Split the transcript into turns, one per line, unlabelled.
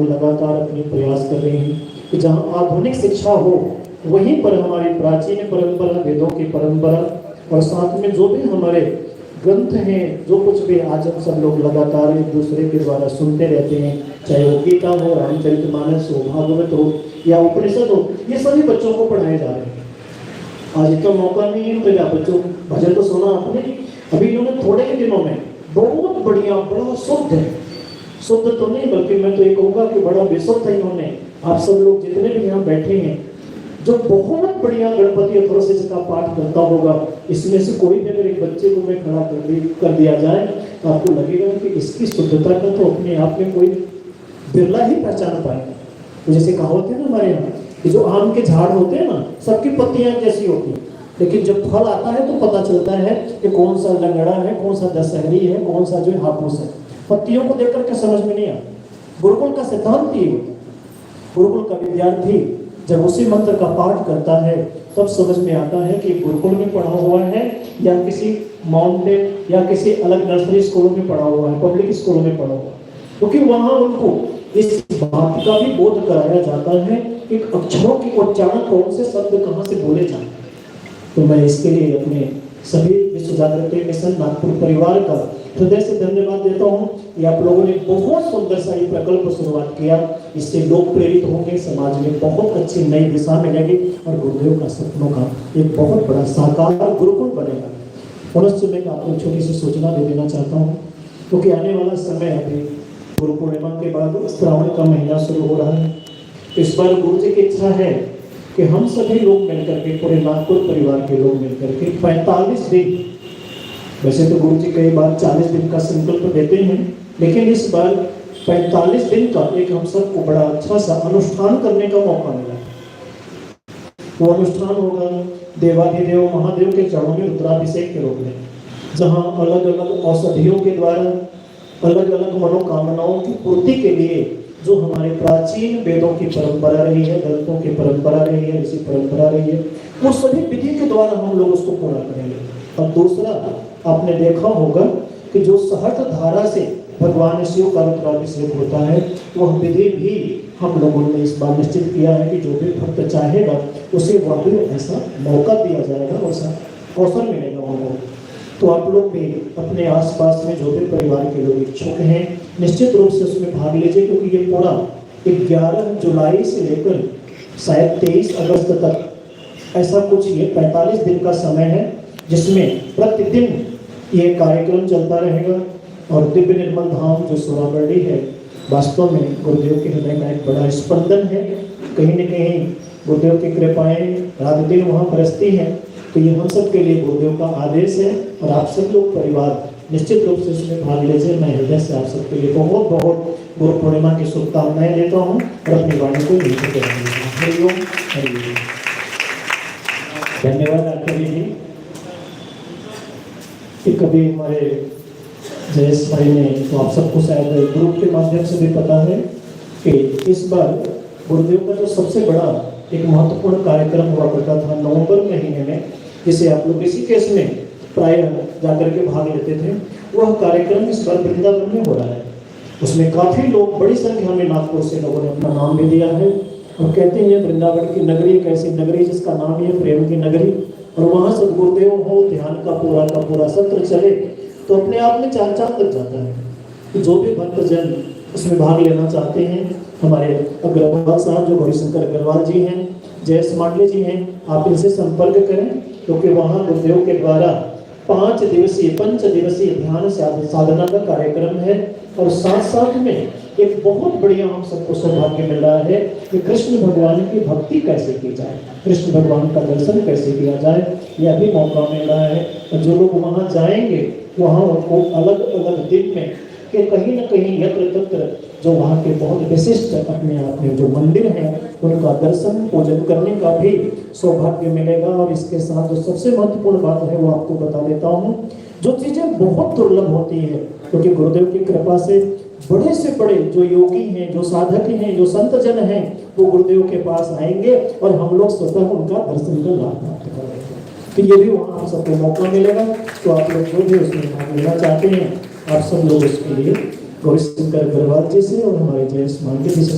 लगातार अपने प्रयास कर रहे हैं कि जहाँ आधुनिक शिक्षा हो वहीं पर हमारी प्राचीन परंपरा, वेदों की परंपरा और साथ में जो भी हमारे ग्रंथ हैं, जो कुछ भी आज हम सब लोग लगातार एक दूसरे के द्वारा सुनते रहते हैं, चाहे वो गीता हो, रामचरितमानस हो, भागवत हो या उपनिषद हो, ये सभी बच्चों को पढ़ाए जा रहे हैं। आज इतना मौका नहीं है तो क्या बच्चों भजन तो सुना आपने, अभी इन्होंने थोड़े ही दिनों में बहुत बढ़िया, बड़ा शुद्ध है, शुद्ध तो नहीं बल्कि मैं तो ये कहूँगा कि बड़ा विशुद्ध है इन्होंने। आप सब लोग जितने भी यहाँ बैठे हैं, जो बहुत बढ़िया गणपति अथर्वशीष का पाठ करता होगा, इसमें से कोई भी अगर एक बच्चे को मैं खड़ा कर दिया जाए तो आपको लगेगा कि इसकी शुद्धता का तो अपने आप में कोई बिरला ही पहचान पाएगा। तो जैसे कहावत है ना हमारे यहाँ कि जो आम के झाड़ होते हैं ना, सबकी पत्तियां जैसी होती हैं, लेकिन जब फल आता है तो पता चलता है कि कौन सा लंगड़ा है, कौन सा दशहरी है, कौन सा जो हाफूस है। पत्तियों को देख करके समझ में नहीं आता। गुरुकुल का सिद्धांत ही होता है। गुरुकुल का विद्यार्थी जब उसी मंत्र का पाठ करता है तब समझ में आता है कि गुरुकुल में पढ़ा हुआ है या किसी माउंटेन या किसी अलग नर्सरी स्कूलों में पढ़ा हुआ है, पब्लिक स्कूलों में पढ़ा हुआ है, क्योंकि वहां उनको इस बात का भी बोध कराया जाता है कि अक्षरों की उच्चारण कौन से शब्द कहाँ से बोले जाए। तो मैं इसके लिए अपने सभी विश्व जागृति मिशन नागपुर परिवार का हृदय से धन्यवाद देता हूँ कि आप लोगों ने बहुत सुंदर सा ये प्रकल्प शुरुआत किया। इससे लोग प्रेरित होंगे, समाज में बहुत अच्छी नई दिशा मिलेगी और गुरुदेव का सपनों का एक बहुत बड़ा साकार गुरुकुल बनेगा। पुनश्च मैं आपको छोटी सी सूचना दे देना चाहता हूँ, क्योंकि आने वाला समय अभी गुरु पूर्णिमा के बाद श्रावण का महीना शुरू हो रहा है। इस बार गुरु जी की इच्छा है कि हम सभी लोग मिलकर के, पूरे नागपुर परिवार के लोग मिलकर के 45 दिन, वैसे तो गुरु जी कई बार 40 दिन का संकल्प देते हैं, लेकिन इस बार 45 दिन का एक हम सबको बड़ा अच्छा सा अनुष्ठान करने का मौका मिला। वो अनुष्ठान होगा देवाधिदेव महादेव के चरणों में रुद्राभिषेक के रूप में, जहाँ अलग अलग औषधियों के द्वारा अलग अलग मनोकामनाओं की पूर्ति के लिए जो हमारे प्राचीन वेदों की परंपरा रही है, ग्रंथों की परंपरा रही है, ऋषि परंपरा रही है, वो सभी विधि के द्वारा हम लोग उसको पूरा करेंगे। और दूसरा, आपने देखा होगा कि जो सहस्त्र धारा से भगवान शिव का रुद्राभिषेक होता है, वह विधि भी हम लोगों ने इस बार निश्चित किया है कि जो भी भक्त चाहेगा उसे वह भी ऐसा मौका दिया जाएगा, वैसा अवसर मिलेगा उनको। तो आप लोग भी अपने आसपास में जो भी परिवार के लोग इच्छुक हैं, निश्चित रूप से उसमें भाग लीजिए, क्योंकि ये पूरा 11 जुलाई से लेकर शायद 23 अगस्त तक ऐसा कुछ ये 45 दिन का समय है, जिसमें प्रतिदिन ये कार्यक्रम चलता रहेगा। और दिव्य निर्मल धाम जो सोनाबर्डी है, वास्तव में गुरुदेव के हृदय का एक बड़ा स्पंदन है। कहीं न कहीं गुरुदेव की कृपाएं रात दिन वहाँ बरसती हैं। तो ये हम सब के लिए गुरुदेव का आदेश है और आप सब लोग परिवार निश्चित रूप से इसमें भाग लीजिए। मैं हृदय से आप सबके लिए बहुत बहुत गुरु पूर्णिमा की शुभकामनाएं देता हूँ और अपनी वाणी को यहीं पर हरिओम हरिओम। धन्यवाद आचार्य जी कि कभी हमारे जयेश भाई ने, तो आप सबको शायद ग्रुप के माध्यम से भी पता है कि इस बार गुरुदेव का जो सबसे बड़ा एक महत्वपूर्ण कार्यक्रम हुआ करता था नवंबर महीने में, जिसे आप लोग ऋषिकेश में प्राय जाकर के भाग लेते थे, वह कार्यक्रम इस बार वृंदावन में हो रहा है। उसमें काफ़ी लोग, बड़ी संख्या में नागपुर से लोगों ने अपना नाम भी दिया है और कहते हैं वृंदावन की नगरी एक ऐसी नगरी जिसका नाम है प्रेम की नगरी, और वहाँ सदगुरुदेव हो, ध्यान का पूरा सत्र चले तो अपने आप में 4 चांद लग जाता है। तो जो भी भक्तजन उसमें भाग लेना चाहते हैं, हमारे अग्रवाल साहब जो हरिशंकर अग्रवाल जी हैं, जयेश मांडले जी हैं, आप इनसे संपर्क करें, क्योंकि वहाँ गुरुदेव के द्वारा 5 दिवसीय ध्यान साधना का कार्यक्रम है। और साथ साथ में एक बहुत बढ़िया हम सबको सौभाग्य मिल रहा है कि कृष्ण भगवान की भक्ति कैसे की जाए, कृष्ण भगवान का दर्शन कैसे किया जाए, यह भी मौका मिल रहा है। और जो लोग वहाँ जाएंगे वहाँ उनको अलग अलग दिन में कि कहीं न कहीं यत्र तत्र जो वहाँ के बहुत विशिष्ट अपने आप में जो मंदिर हैं उनका दर्शन पूजन करने का भी सौभाग्य मिलेगा। और इसके साथ जो सबसे महत्वपूर्ण बात है वो आपको बता देता हूँ, जो चीज़ें बहुत दुर्लभ होती है, क्योंकि गुरुदेव की कृपा से बड़े से बड़े जो योगी हैं, जो साधक हैं, जो संत जन हैं, वो गुरुदेव के पास आएंगे और हम लोग स्वतः उनका दर्शन का लाभ प्राप्त करेंगे। तो ये भी वहाँ हम सबको मौका मिलेगा। तो आप लोग जो भी उसमें भाग लेना चाहते हैं, आप सब लोग उसके लिए गौरी शंकर अग्रवाल जी से और हमारे जयेश मांडे जी से